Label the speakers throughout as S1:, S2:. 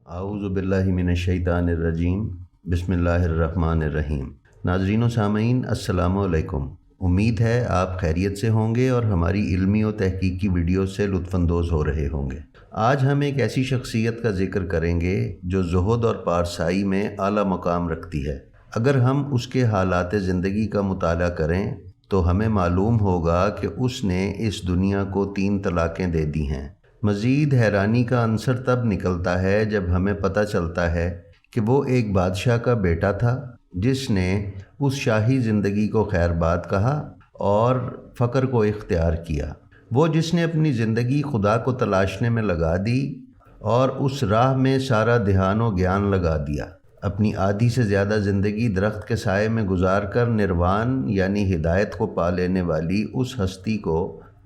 S1: اعوذ باللہ من الشیطان الرجیم بسم اللہ الرحمن الرحیم۔ ناظرین و سامعین السلام علیکم۔ امید ہے آپ خیریت سے ہوں گے اور ہماری علمی و تحقیقی ویڈیو سے لطف اندوز ہو رہے ہوں گے۔ آج ہم ایک ایسی شخصیت کا ذکر کریں گے جو زہد اور پارسائی میں اعلیٰ مقام رکھتی ہے۔ اگر ہم اس کے حالات زندگی کا مطالعہ کریں تو ہمیں معلوم ہوگا کہ اس نے اس دنیا کو 3 طلاقیں دے دی ہیں۔ مزید حیرانی کا عنصر تب نکلتا ہے جب ہمیں پتہ چلتا ہے کہ وہ ایک بادشاہ کا بیٹا تھا جس نے اس شاہی زندگی کو خیر باد کہا اور فقر کو اختیار کیا۔ وہ جس نے اپنی زندگی خدا کو تلاشنے میں لگا دی اور اس راہ میں سارا دھیان و گیان لگا دیا۔ اپنی آدھی سے زیادہ زندگی درخت کے سائے میں گزار کر نروان یعنی ہدایت کو پا لینے والی اس ہستی کو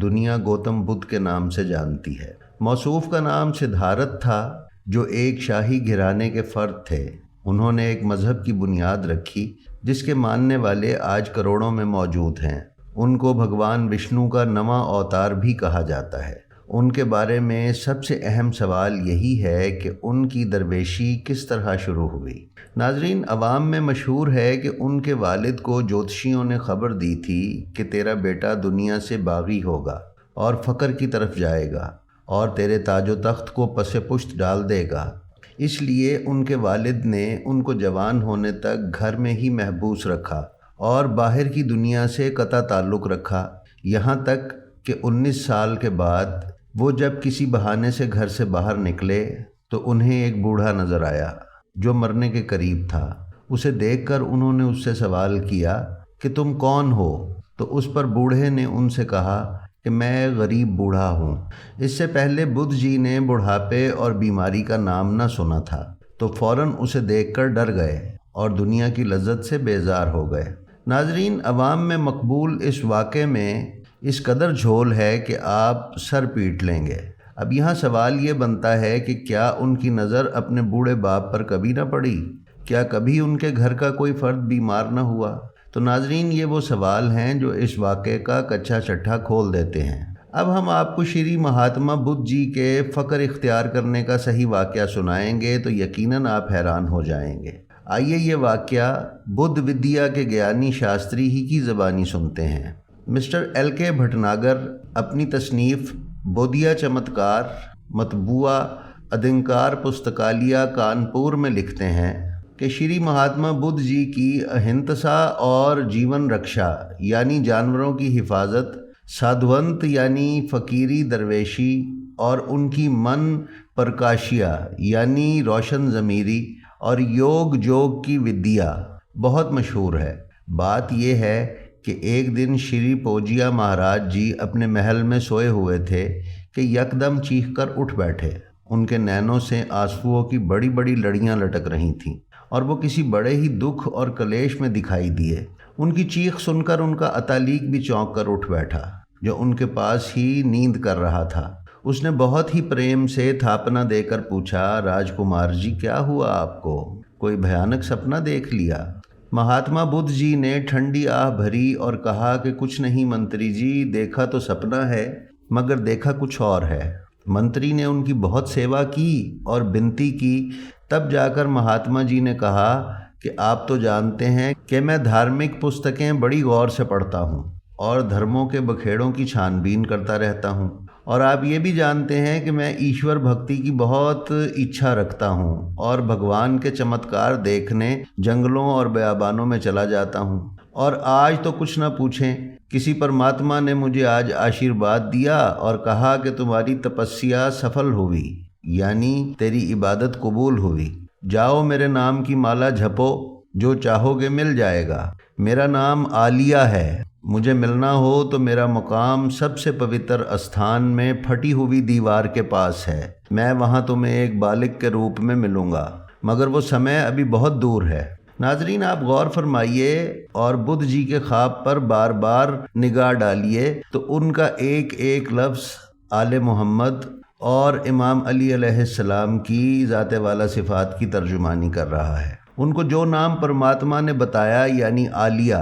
S1: دنیا گوتم بدھ کے نام سے جانتی ہے۔ موصوف کا نام سدھارتھ تھا جو ایک شاہی گھرانے کے فرد تھے۔ انہوں نے ایک مذہب کی بنیاد رکھی جس کے ماننے والے آج کروڑوں میں موجود ہیں۔ ان کو بھگوان وشنو کا نواں اوتار بھی کہا جاتا ہے۔ ان کے بارے میں سب سے اہم سوال یہی ہے کہ ان کی درویشی کس طرح شروع ہوئی۔ ناظرین، عوام میں مشہور ہے کہ ان کے والد کو جوتشیوں نے خبر دی تھی کہ تیرا بیٹا دنیا سے باغی ہوگا اور فقر کی طرف جائے گا اور تیرے تاج و تخت کو پس پشت ڈال دے گا۔ اس لیے ان کے والد نے ان کو جوان ہونے تک گھر میں ہی محبوس رکھا اور باہر کی دنیا سے قطع تعلق رکھا، یہاں تک کہ 19 سال کے بعد وہ جب کسی بہانے سے گھر سے باہر نکلے تو انہیں ایک بوڑھا نظر آیا جو مرنے کے قریب تھا۔ اسے دیکھ کر انہوں نے اس سے سوال کیا کہ تم کون ہو؟ تو اس پر بوڑھے نے ان سے کہا کہ میں غریب بوڑھا ہوں۔ اس سے پہلے بدھ جی نے بڑھاپے اور بیماری کا نام نہ سنا تھا تو فوراً اسے دیکھ کر ڈر گئے اور دنیا کی لذت سے بیزار ہو گئے۔ ناظرین، عوام میں مقبول اس واقعے میں اس قدر جھول ہے کہ آپ سر پیٹ لیں گے۔ اب یہاں سوال یہ بنتا ہے کہ کیا ان کی نظر اپنے بوڑھے باپ پر کبھی نہ پڑی؟ کیا کبھی ان کے گھر کا کوئی فرد بیمار نہ ہوا؟ تو ناظرین، یہ وہ سوال ہیں جو اس واقعے کا کچا چٹھا کھول دیتے ہیں۔ اب ہم آپ کو شری مہاتما بدھ جی کے فقر اختیار کرنے کا صحیح واقعہ سنائیں گے تو یقیناً آپ حیران ہو جائیں گے۔ آئیے یہ واقعہ بدھ ودیا کے گیانی شاستری ہی کی زبانی سنتے ہیں۔ مسٹر ایل کے بھٹناگر اپنی تصنیف بودھیا چمتکار مطبوعہ ادھنکار پستکالیہ کانپور میں لکھتے ہیں کہ شری مہاتما بدھ جی کی اہنتسا اور جیون رکشا یعنی جانوروں کی حفاظت، سادھونت یعنی فقیری درویشی اور ان کی من پرکاشیا یعنی روشن ضمیری اور یوگ جوگ کی ودیا بہت مشہور ہے۔ بات یہ ہے کہ ایک دن شری پوجیا مہاراج جی اپنے محل میں سوئے ہوئے تھے کہ یکدم چیخ کر اٹھ بیٹھے۔ ان کے نینوں سے آنسوؤں کی بڑی بڑی لڑیاں لٹک رہی تھیں اور وہ کسی بڑے ہی دکھ اور کلیش میں دکھائی دیے۔ ان کی چیخ سن کر ان کا اتالیق بھی چونک کر اٹھ بیٹھا جو ان کے پاس ہی نیند کر رہا تھا۔ اس نے بہت ہی پریم سے تھاپنا دے کر پوچھا، راجکمار جی کیا ہوا آپ کو؟ کوئی بھیانک سپنا دیکھ لیا؟ مہاتما بدھ جی نے ٹھنڈی آہ بھری اور کہا کہ کچھ نہیں منتری جی، دیکھا تو سپنا ہے مگر دیکھا کچھ اور ہے۔ منتری نے ان کی بہت سیوا کی اور بنتی کی، تب جا کر مہاتما جی نے کہا کہ آپ تو جانتے ہیں کہ میں دھارمک پستکیں بڑی غور سے پڑھتا ہوں اور دھرموں کے بکھیڑوں کی چھان بین کرتا رہتا ہوں، اور آپ یہ بھی جانتے ہیں کہ میں ایشور بھکتی کی بہت اچھا رکھتا ہوں اور بھگوان کے چمتکار دیکھنے جنگلوں اور بیابانوں میں چلا جاتا ہوں۔ اور آج تو کچھ نہ پوچھیں، کسی پرماتما نے مجھے آج آشیرواد دیا اور کہا کہ تمہاری تپسیا سفل ہوئی یعنی تیری عبادت قبول ہوئی۔ جاؤ میرے نام کی مالا جھپو، جو چاہو گے مل جائے گا۔ میرا نام آلیہ ہے، مجھے ملنا ہو تو میرا مقام سب سے پوتر استھان میں پھٹی ہوئی دیوار کے پاس ہے۔ میں وہاں تمہیں ایک بالغ کے روپ میں ملوں گا، مگر وہ سمے ابھی بہت دور ہے۔ ناظرین، آپ غور فرمائیے اور بدھ جی کے خواب پر بار بار نگاہ ڈالیے تو ان کا ایک ایک لفظ آل محمد اور امام علی علیہ السلام کی ذات والا صفات کی ترجمانی کر رہا ہے۔ ان کو جو نام پرماتما نے بتایا یعنی آلیہ،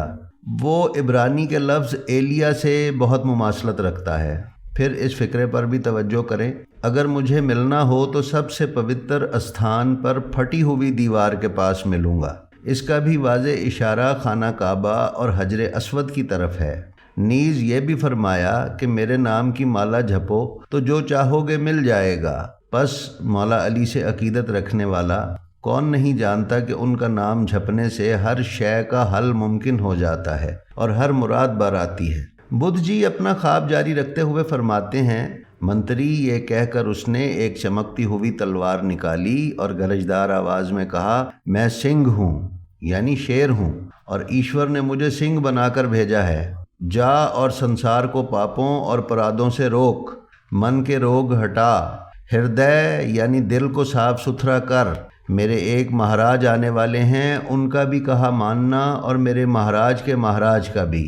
S1: وہ عبرانی کے لفظ ایلیا سے بہت مماثلت رکھتا ہے۔ پھر اس فکرے پر بھی توجہ کریں، اگر مجھے ملنا ہو تو سب سے پوتر استھان پر پھٹی ہوئی دیوار کے پاس ملوں گا۔ اس کا بھی واضح اشارہ خانہ کعبہ اور حجر اسود کی طرف ہے۔ نیز یہ بھی فرمایا کہ میرے نام کی مالا جپو تو جو چاہو گے مل جائے گا۔ پس مولا علی سے عقیدت رکھنے والا کون نہیں جانتا کہ ان کا نام جھپنے سے ہر شے کا حل ممکن ہو جاتا ہے اور ہر مراد بار آتی ہے۔ بدھ جی اپنا خواب جاری رکھتے ہوئے فرماتے ہیں، منتری یہ کہہ کر اس نے ایک چمکتی ہوئی تلوار نکالی اور گرجدار آواز میں کہا، میں سنگھ ہوں یعنی شیر ہوں، اور ایشور نے مجھے سنگھ بنا کر بھیجا ہے۔ جا اور سنسار کو پاپوں اور پرادوں سے روک، من کے روگ ہٹا، ہردے یعنی دل کو صاف ستھرا کر۔ میرے ایک مہاراج آنے والے ہیں، ان کا بھی کہا ماننا اور میرے مہاراج کے مہاراج کا بھی۔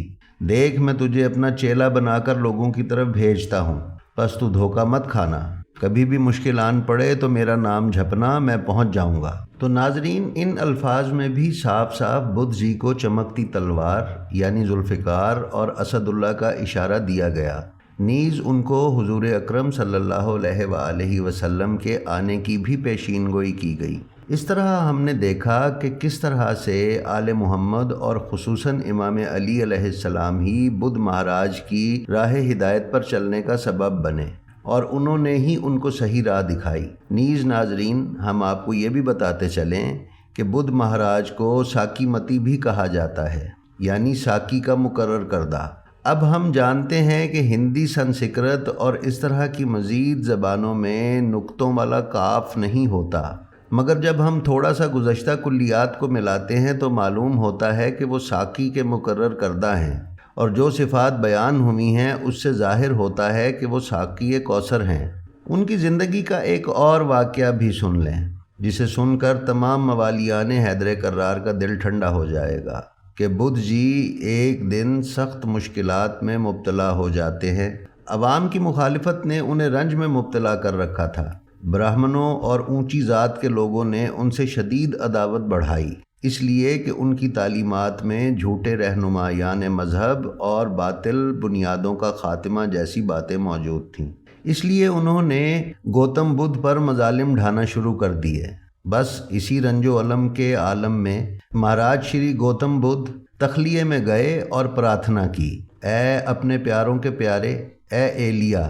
S1: دیکھ میں تجھے اپنا چیلا بنا کر لوگوں کی طرف بھیجتا ہوں، بس تو دھوکہ مت کھانا، کبھی بھی مشکل آن پڑے تو میرا نام جھپنا، میں پہنچ جاؤں گا۔ تو ناظرین، ان الفاظ میں بھی صاف صاف بدھ جی کو چمکتی تلوار یعنی ذوالفقار اور اسد اللہ کا اشارہ دیا گیا۔ نیز ان کو حضور اکرم صلی اللہ علیہ وآلہ وسلم کے آنے کی بھی پیشین گوئی کی گئی۔ اس طرح ہم نے دیکھا کہ کس طرح سے آل محمد اور خصوصاً امام علی علیہ السلام ہی بدھ مہاراج کی راہ ہدایت پر چلنے کا سبب بنے اور انہوں نے ہی ان کو صحیح راہ دکھائی۔ نیز ناظرین، ہم آپ کو یہ بھی بتاتے چلیں کہ بدھ مہاراج کو ساکی متی بھی کہا جاتا ہے، یعنی ساکی کا مقرر کردہ۔ اب ہم جانتے ہیں کہ ہندی، سنسکرت اور اس طرح کی مزید زبانوں میں نقطوں والا کاف نہیں ہوتا، مگر جب ہم تھوڑا سا گزشتہ کلیات کو ملاتے ہیں تو معلوم ہوتا ہے کہ وہ ساکی کے مقرر کردہ ہیں، اور جو صفات بیان ہوئی ہیں اس سے ظاہر ہوتا ہے کہ وہ ساقی کوثر ہیں۔ ان کی زندگی کا ایک اور واقعہ بھی سن لیں، جسے سن کر تمام موالیان حیدر کرار کا دل ٹھنڈا ہو جائے گا کہ بدھ جی ایک دن سخت مشکلات میں مبتلا ہو جاتے ہیں۔ عوام کی مخالفت نے انہیں رنج میں مبتلا کر رکھا تھا۔ براہمنوں اور اونچی ذات کے لوگوں نے ان سے شدید عداوت بڑھائی، اس لیے کہ ان کی تعلیمات میں جھوٹے رہنمایان مذہب اور باطل بنیادوں کا خاتمہ جیسی باتیں موجود تھیں۔ اس لیے انہوں نے گوتم بدھ پر مظالم ڈھانا شروع کر دیے۔ بس اسی رنج و علم کے عالم میں مہاراج شری گوتم بدھ تخلیے میں گئے اور پرارتھنا کی، اے اپنے پیاروں کے پیارے، اے ایلیا،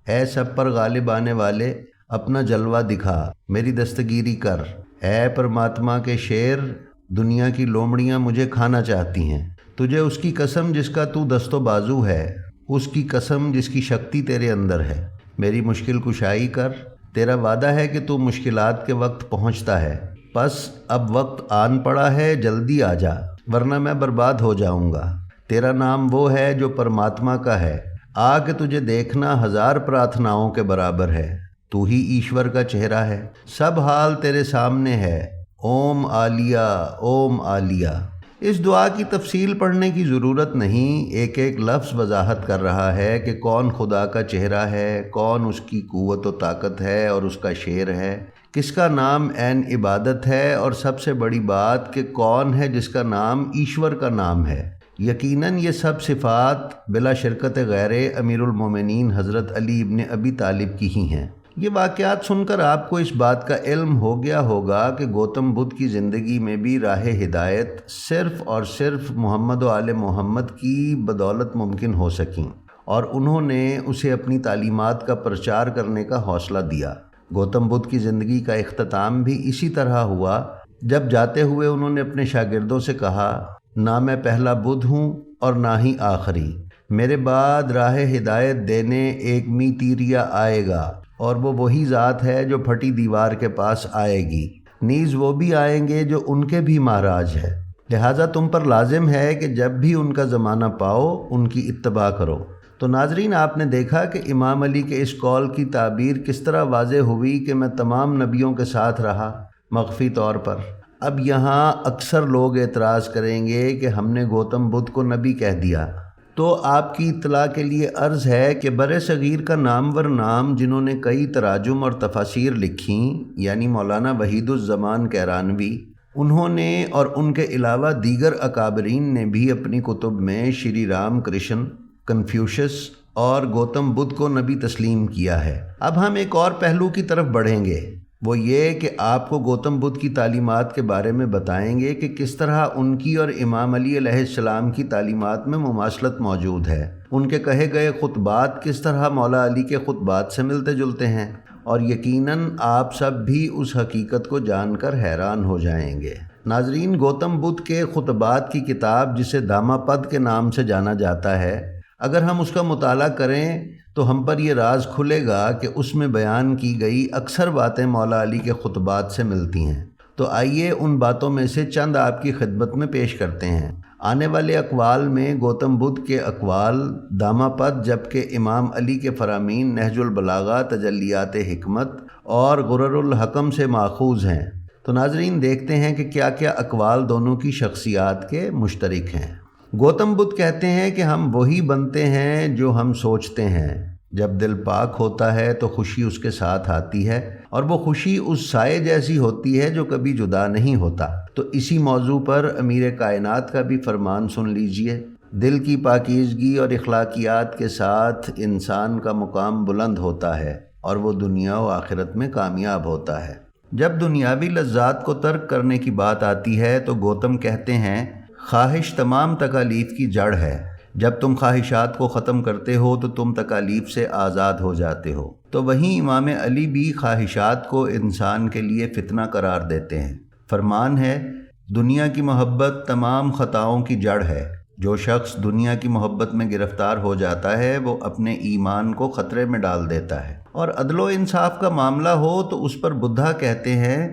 S1: اے سب پر غالب آنے والے، اپنا جلوہ دکھا، میری دستگیری کر۔ اے پرماتما کے شیر، دنیا کی لومڑیاں مجھے کھانا چاہتی ہیں، تجھے اس کی قسم جس کا تو دست و بازو ہے، اس کی قسم جس کی شکتی تیرے اندر ہے، میری مشکل کشائی کر۔ تیرا وعدہ ہے کہ تو مشکلات کے وقت پہنچتا ہے، پس اب وقت آن پڑا ہے، جلدی آ جا ورنہ میں برباد ہو جاؤں گا۔ تیرا نام وہ ہے جو پرماتما کا ہے، آ کے تجھے دیکھنا 1000 پرارتھناؤں کے برابر ہے، تو ہی ایشور کا چہرہ ہے، سب حال تیرے سامنے ہے، اوم آلیا، اوم آلیا۔ اس دعا کی تفصیل پڑھنے کی ضرورت نہیں، ایک ایک لفظ وضاحت کر رہا ہے کہ کون خدا کا چہرہ ہے، کون اس کی قوت و طاقت ہے اور اس کا شیر ہے، کس کا نام عین عبادت ہے، اور سب سے بڑی بات کہ کون ہے جس کا نام ایشور کا نام ہے۔ یقیناً یہ سب صفات بلا شرکت غیر امیر المومنین حضرت علی ابن ابی طالب کی ہی ہیں۔ یہ واقعات سن کر آپ کو اس بات کا علم ہو گیا ہوگا کہ گوتم بدھ کی زندگی میں بھی راہ ہدایت صرف اور صرف محمد و آل محمد کی بدولت ممکن ہو سکیں، اور انہوں نے اسے اپنی تعلیمات کا پرچار کرنے کا حوصلہ دیا۔ گوتم بدھ کی زندگی کا اختتام بھی اسی طرح ہوا، جب جاتے ہوئے انہوں نے اپنے شاگردوں سے کہا، نہ میں پہلا بدھ ہوں اور نہ ہی آخری، میرے بعد راہ ہدایت دینے ایک میتیریا آئے گا، اور وہ وہی ذات ہے جو پھٹی دیوار کے پاس آئے گی، نیز وہ بھی آئیں گے جو ان کے بھی مہاراج ہے، لہٰذا تم پر لازم ہے کہ جب بھی ان کا زمانہ پاؤ ان کی اتباع کرو۔ تو ناظرین، آپ نے دیکھا کہ امام علی کے اس قول کی تعبیر کس طرح واضح ہوئی کہ میں تمام نبیوں کے ساتھ رہا مخفی طور پر۔ اب یہاں اکثر لوگ اعتراض کریں گے کہ ہم نے گوتم بدھ کو نبی کہہ دیا، تو آپ کی اطلاع کے لیے عرض ہے کہ بر صغیر کا نامور نام جنہوں نے کئی تراجم اور تفاسیر لکھیں، یعنی مولانا وحید الزمان کیرانوی، انہوں نے اور ان کے علاوہ دیگر اکابرین نے بھی اپنی کتب میں شری رام کرشن، کنفیوشس اور گوتم بدھ کو نبی تسلیم کیا ہے۔ اب ہم ایک اور پہلو کی طرف بڑھیں گے، وہ یہ کہ آپ کو گوتم بدھ کی تعلیمات کے بارے میں بتائیں گے کہ کس طرح ان کی اور امام علی علیہ السلام کی تعلیمات میں مماثلت موجود ہے۔ ان کے کہے گئے خطبات کس طرح مولا علی کے خطبات سے ملتے جلتے ہیں، اور یقیناً آپ سب بھی اس حقیقت کو جان کر حیران ہو جائیں گے۔ ناظرین، گوتم بدھ کے خطبات کی کتاب جسے داما پد کے نام سے جانا جاتا ہے، اگر ہم اس کا مطالعہ کریں تو ہم پر یہ راز کھلے گا کہ اس میں بیان کی گئی اکثر باتیں مولا علی کے خطبات سے ملتی ہیں۔ تو آئیے ان باتوں میں سے چند آپ کی خدمت میں پیش کرتے ہیں۔ آنے والے اقوال میں گوتم بدھ کے اقوال داما پد، جبکہ امام علی کے فرامین نہج البلاغہ، تجلیات حکمت اور غرر الحکم سے ماخوذ ہیں۔ تو ناظرین، دیکھتے ہیں کہ کیا کیا اقوال دونوں کی شخصیات کے مشترک ہیں۔ گوتم بدھ کہتے ہیں کہ ہم وہی بنتے ہیں جو ہم سوچتے ہیں۔ جب دل پاک ہوتا ہے تو خوشی اس کے ساتھ آتی ہے، اور وہ خوشی اس سائے جیسی ہوتی ہے جو کبھی جدا نہیں ہوتا۔ تو اسی موضوع پر امیر کائنات کا بھی فرمان سن لیجئے۔ دل کی پاکیزگی اور اخلاقیات کے ساتھ انسان کا مقام بلند ہوتا ہے اور وہ دنیا و آخرت میں کامیاب ہوتا ہے۔ جب دنیاوی لذات کو ترک کرنے کی بات آتی ہے تو گوتم کہتے ہیں خواہش تمام تکالیف کی جڑ ہے۔ جب تم خواہشات کو ختم کرتے ہو تو تم تکالیف سے آزاد ہو جاتے ہو۔ تو وہیں امام علی بھی خواہشات کو انسان کے لیے فتنہ قرار دیتے ہیں۔ فرمان ہے، دنیا کی محبت تمام خطاؤں کی جڑ ہے۔ جو شخص دنیا کی محبت میں گرفتار ہو جاتا ہے وہ اپنے ایمان کو خطرے میں ڈال دیتا ہے۔ اور عدل و انصاف کا معاملہ ہو تو اس پر بدھا کہتے ہیں،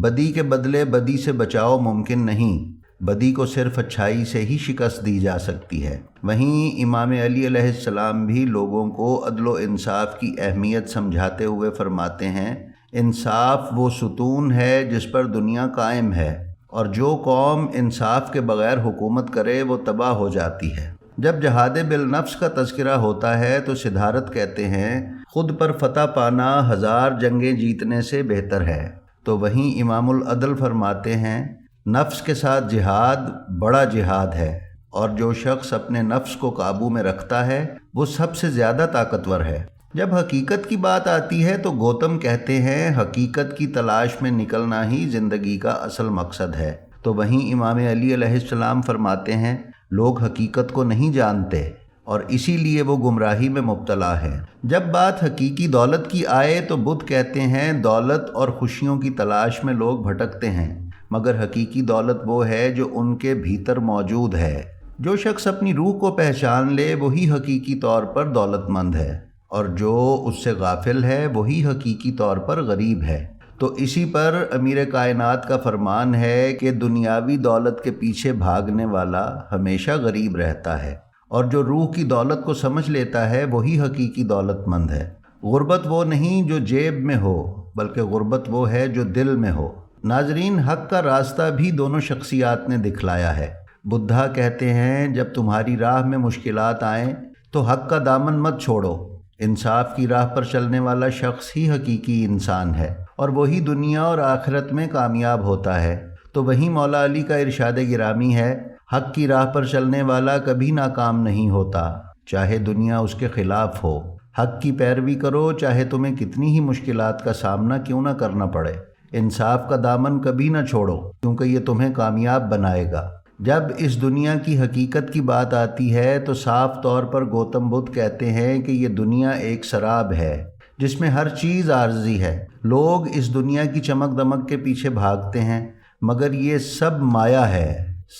S1: بدی کے بدلے بدی سے بچاؤ ممکن نہیں، بدی کو صرف اچھائی سے ہی شکست دی جا سکتی ہے۔ وہیں امام علی علیہ السلام بھی لوگوں کو عدل و انصاف کی اہمیت سمجھاتے ہوئے فرماتے ہیں، انصاف وہ ستون ہے جس پر دنیا قائم ہے، اور جو قوم انصاف کے بغیر حکومت کرے وہ تباہ ہو جاتی ہے۔ جب جہاد بالنفس کا تذکرہ ہوتا ہے تو سدھارتھ کہتے ہیں، خود پر فتح پانا 1000 جنگیں جیتنے سے بہتر ہے۔ تو وہیں امام العدل فرماتے ہیں، نفس کے ساتھ جہاد بڑا جہاد ہے، اور جو شخص اپنے نفس کو قابو میں رکھتا ہے وہ سب سے زیادہ طاقتور ہے۔ جب حقیقت کی بات آتی ہے تو گوتم کہتے ہیں، حقیقت کی تلاش میں نکلنا ہی زندگی کا اصل مقصد ہے۔ تو وہیں امام علی علیہ السلام فرماتے ہیں، لوگ حقیقت کو نہیں جانتے اور اسی لیے وہ گمراہی میں مبتلا ہے۔ جب بات حقیقی دولت کی آئے تو بدھ کہتے ہیں، دولت اور خوشیوں کی تلاش میں لوگ بھٹکتے ہیں، مگر حقیقی دولت وہ ہے جو ان کے بھیتر موجود ہے۔ جو شخص اپنی روح کو پہچان لے وہی حقیقی طور پر دولت مند ہے، اور جو اس سے غافل ہے وہی حقیقی طور پر غریب ہے۔ تو اسی پر امیر کائنات کا فرمان ہے کہ دنیاوی دولت کے پیچھے بھاگنے والا ہمیشہ غریب رہتا ہے، اور جو روح کی دولت کو سمجھ لیتا ہے وہی حقیقی دولت مند ہے۔ غربت وہ نہیں جو جیب میں ہو، بلکہ غربت وہ ہے جو دل میں ہو۔ ناظرین، حق کا راستہ بھی دونوں شخصیات نے دکھلایا ہے۔ بدھا کہتے ہیں، جب تمہاری راہ میں مشکلات آئیں تو حق کا دامن مت چھوڑو۔ انصاف کی راہ پر چلنے والا شخص ہی حقیقی انسان ہے، اور وہی دنیا اور آخرت میں کامیاب ہوتا ہے۔ تو وہیں مولا علی کا ارشاد گرامی ہے، حق کی راہ پر چلنے والا کبھی ناکام نہیں ہوتا، چاہے دنیا اس کے خلاف ہو۔ حق کی پیروی کرو، چاہے تمہیں کتنی ہی مشکلات کا سامنا کیوں نہ کرنا پڑے۔ انصاف کا دامن کبھی نہ چھوڑو، کیونکہ یہ تمہیں کامیاب بنائے گا۔ جب اس دنیا کی حقیقت کی بات آتی ہے تو صاف طور پر گوتم بدھ کہتے ہیں کہ یہ دنیا ایک سراب ہے جس میں ہر چیز عارضی ہے۔ لوگ اس دنیا کی چمک دمک کے پیچھے بھاگتے ہیں، مگر یہ سب مایا ہے۔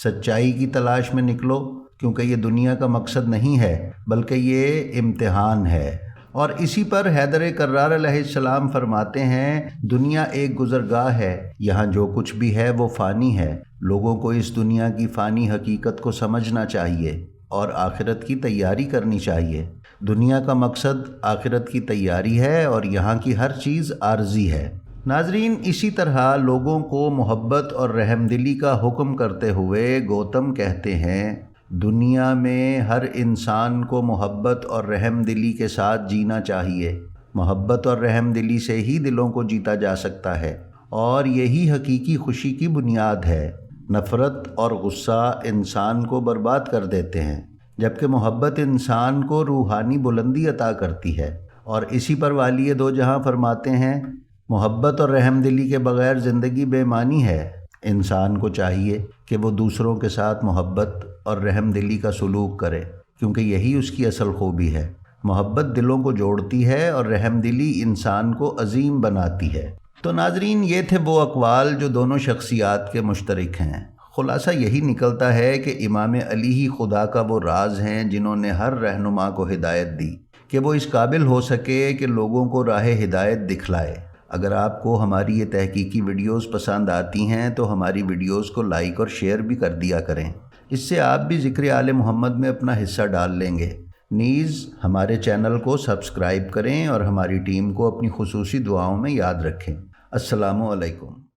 S1: سچائی کی تلاش میں نکلو، کیونکہ یہ دنیا کا مقصد نہیں ہے بلکہ یہ امتحان ہے۔ اور اسی پر حیدر کرار علیہ السلام فرماتے ہیں، دنیا ایک گزرگاہ ہے، یہاں جو کچھ بھی ہے وہ فانی ہے۔ لوگوں کو اس دنیا کی فانی حقیقت کو سمجھنا چاہیے اور آخرت کی تیاری کرنی چاہیے۔ دنیا کا مقصد آخرت کی تیاری ہے اور یہاں کی ہر چیز عارضی ہے۔ ناظرین، اسی طرح لوگوں کو محبت اور رحم دلی کا حکم کرتے ہوئے گوتم کہتے ہیں، دنیا میں ہر انسان کو محبت اور رحم دلی کے ساتھ جینا چاہیے۔ محبت اور رحم دلی سے ہی دلوں کو جیتا جا سکتا ہے، اور یہی حقیقی خوشی کی بنیاد ہے۔ نفرت اور غصہ انسان کو برباد کر دیتے ہیں۔ جبکہ محبت انسان کو روحانی بلندی عطا کرتی ہے۔ اور اسی پر والی دو جہاں فرماتے ہیں، محبت اور رحم دلی کے بغیر زندگی بے معنی ہے۔ انسان کو چاہیے کہ وہ دوسروں کے ساتھ محبت اور رحم دلی کا سلوک کرے، کیونکہ یہی اس کی اصل خوبی ہے۔ محبت دلوں کو جوڑتی ہے اور رحم دلی انسان کو عظیم بناتی ہے۔ تو ناظرین، یہ تھے وہ اقوال جو دونوں شخصیات کے مشترک ہیں۔ خلاصہ یہی نکلتا ہے کہ امام علی ہی خدا کا وہ راز ہیں جنہوں نے ہر رہنما کو ہدایت دی کہ وہ اس قابل ہو سکے کہ لوگوں کو راہ ہدایت دکھلائے۔ اگر آپ کو ہماری یہ تحقیقی ویڈیوز پسند آتی ہیں تو ہماری ویڈیوز کو لائک اور شیئر بھی کر دیا کریں، اس سے آپ بھی ذکر آل محمد میں اپنا حصہ ڈال لیں گے۔ نیز ہمارے چینل کو سبسکرائب کریں اور ہماری ٹیم کو اپنی خصوصی دعاؤں میں یاد رکھیں۔ السلام علیکم۔